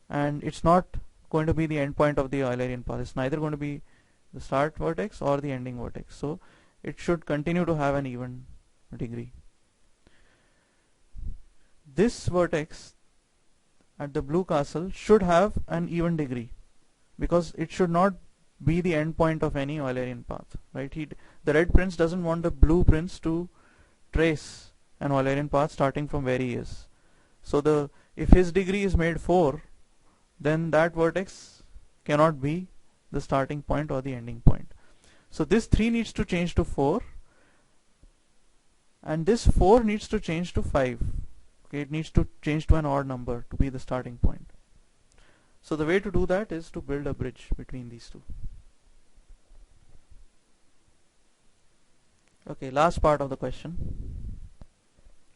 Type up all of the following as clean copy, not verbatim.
and it's not going to be the endpoint of the Eulerian path. It's neither going to be the start vertex or the ending vertex. So it should continue to have an even degree. This vertex at the blue castle should have an even degree, because it should not be the endpoint of any Eulerian path, right? The red prince doesn't want the blue prince to trace an Eulerian path starting from where he is. So if his degree is made 4, then that vertex cannot be the starting point or the ending point. So this 3 needs to change to 4, and this 4 needs to change to 5. Okay, it needs to change to an odd number to be the starting point. So the way to do that is to build a bridge between these two. Okay, last part of the question.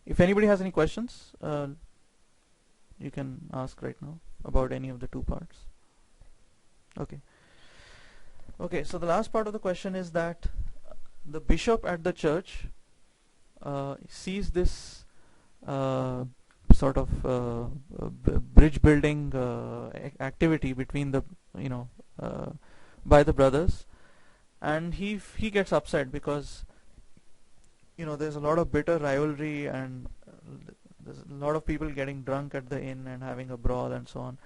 If anybody has any questions, you can ask right now about any of the 2 parts. Okay, so the last part of the question is that the bishop at the church sees this sort of bridge building activity between the by the brothers, and he gets upset because there's a lot of bitter rivalry, and there's a lot of people getting drunk at the inn and having a brawl and so on.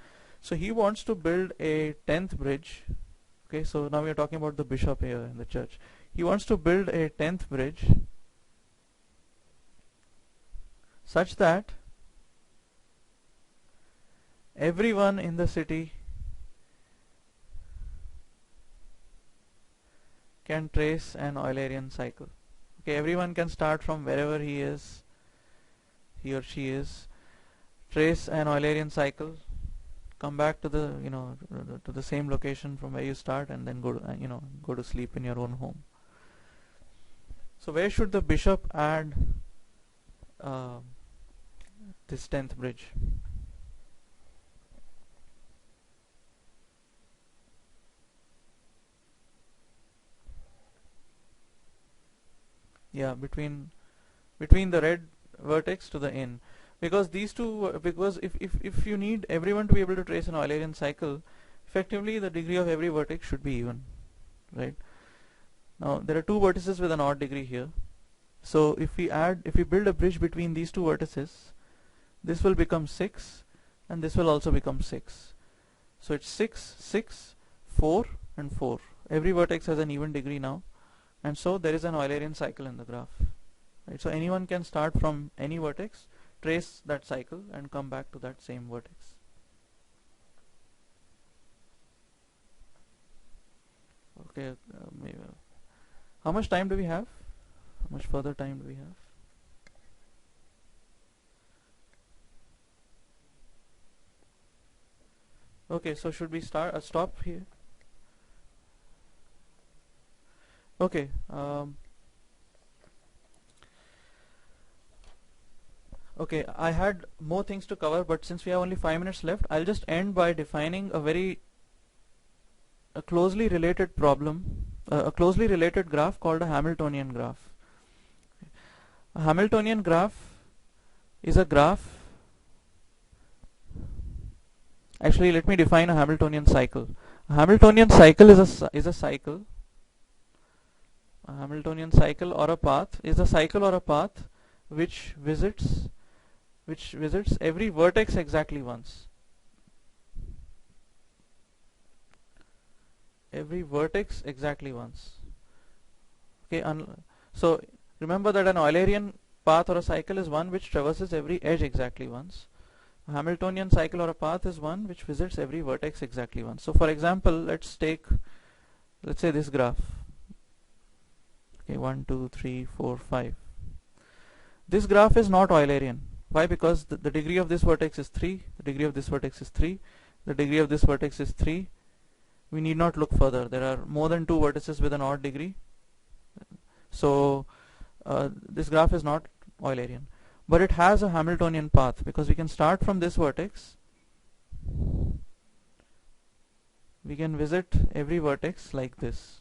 So he wants to build a 10th bridge. Okay, so now we are talking about the bishop here in the church. He wants to build a 10th bridge such that everyone in the city can trace an Eulerian cycle. Okay, everyone can start from wherever he or she is, trace an Eulerian cycle, come back to the to the same location from where you start, and then go to sleep in your own home. So where should the bishop add this 10th bridge? Yeah, between the red vertex to the inn, because these two, because if you need everyone to be able to trace an Eulerian cycle, effectively the degree of every vertex should be even, right? Now there are 2 vertices with an odd degree here, so if we build a bridge between these 2 vertices, this will become 6 and this will also become 6. So it's 6, 6, 4 and 4. Every vertex has an even degree now, and so there is an Eulerian cycle in the graph, right? So anyone can start from any vertex, trace that cycle and come back to that same vertex. Okay, maybe, how much time do we have? How much further time do we have? Okay, so should we stop here? Okay, okay, I had more things to cover, but since we have only 5 minutes left, I'll just end by defining a closely related problem, a closely related graph called a Hamiltonian graph. A Hamiltonian graph is a graph. Actually, let me define a Hamiltonian cycle. A Hamiltonian cycle is a cycle. A Hamiltonian cycle or a path is a cycle or a path which visits every vertex exactly once. Every vertex exactly once. Okay, so remember that an Eulerian path or a cycle is one which traverses every edge exactly once. A Hamiltonian cycle or a path is one which visits every vertex exactly once. So for example, let's say this graph. Okay, 1, 2, 3, 4, 5. This graph is not Eulerian. Why? Because the degree of this vertex is 3, the degree of this vertex is 3, the degree of this vertex is 3. We need not look further. There are more than 2 vertices with an odd degree. So this graph is not Eulerian. But it has a Hamiltonian path, because we can start from this vertex. We can visit every vertex like this.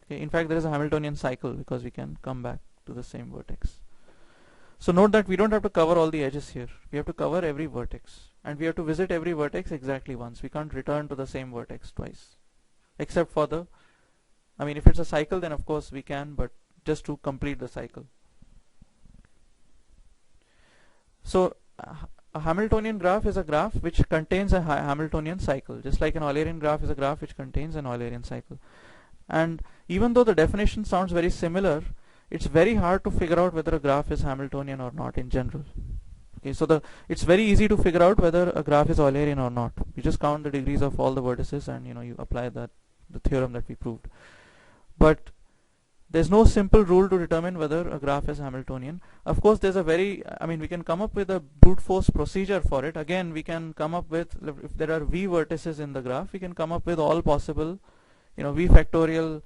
Okay, in fact, there is a Hamiltonian cycle because we can come back to the same vertex. So note that we don't have to cover all the edges here. We have to cover every vertex. and we have to visit every vertex exactly once. We can't return to the same vertex twice, except for the, I mean, if it's a cycle, then of course we can, but just to complete the cycle. So a Hamiltonian graph is a graph which contains a Hamiltonian cycle, just like an Eulerian graph is a graph which contains an Eulerian cycle. And even though the definition sounds very similar, it's very hard to figure out whether a graph is Hamiltonian or not in general. Okay, so it's very easy to figure out whether a graph is Eulerian or not. You just count the degrees of all the vertices, and you apply the theorem that we proved. But there's no simple rule to determine whether a graph is Hamiltonian. Of course, there's we can come up with a brute force procedure for it. Again, we can come up with, if there are v vertices in the graph, we can come up with all possible, v factorial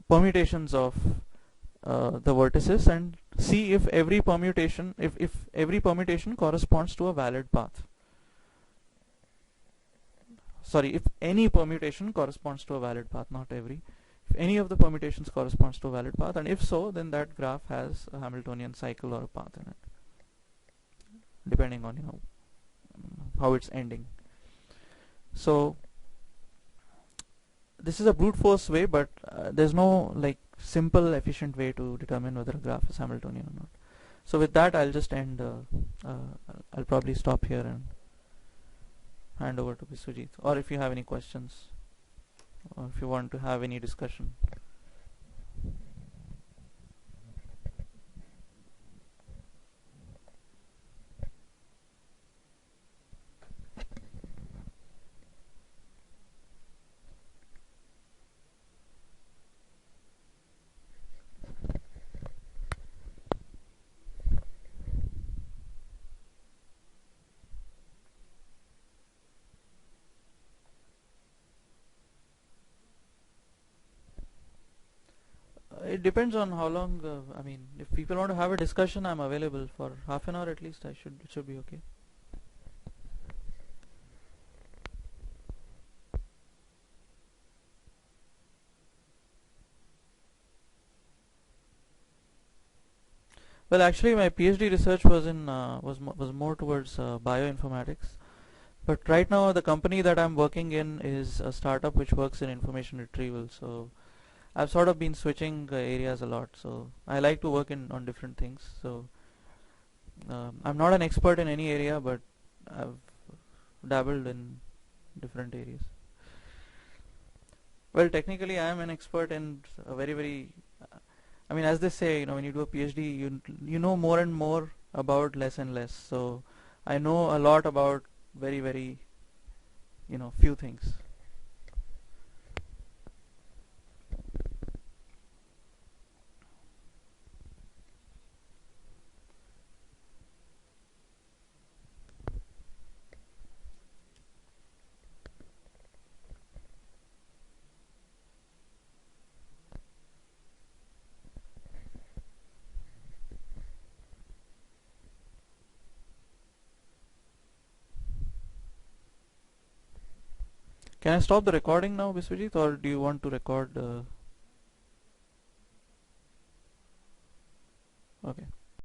permutations of the vertices and see if every permutation, if every permutation corresponds to a valid path. Sorry, if any permutation corresponds to a valid path, not every. If any of the permutations corresponds to a valid path, and if so, then that graph has a Hamiltonian cycle or a path in it, depending on how it's ending. So this is a brute force way, but there's no simple efficient way to determine whether a graph is Hamiltonian or not. So with that, I'll just end. I'll probably stop here and hand over to Biswajit, or if you have any questions, or if you want to have any discussion. It depends on how long. If people want to have a discussion, I'm available for half an hour at least. It should be okay. Well, actually, my PhD research was in was more towards bioinformatics. But right now, the company that I'm working in is a startup which works in information retrieval. So I've sort of been switching areas a lot, so I like to work on different things. So I'm not an expert in any area, but I've dabbled in different areas. Well, technically I am an expert in a very as they say, when you do a PhD, you know more and more about less and less. So I know a lot about very few things. Can I stop the recording now, Biswajit, or do you want to record?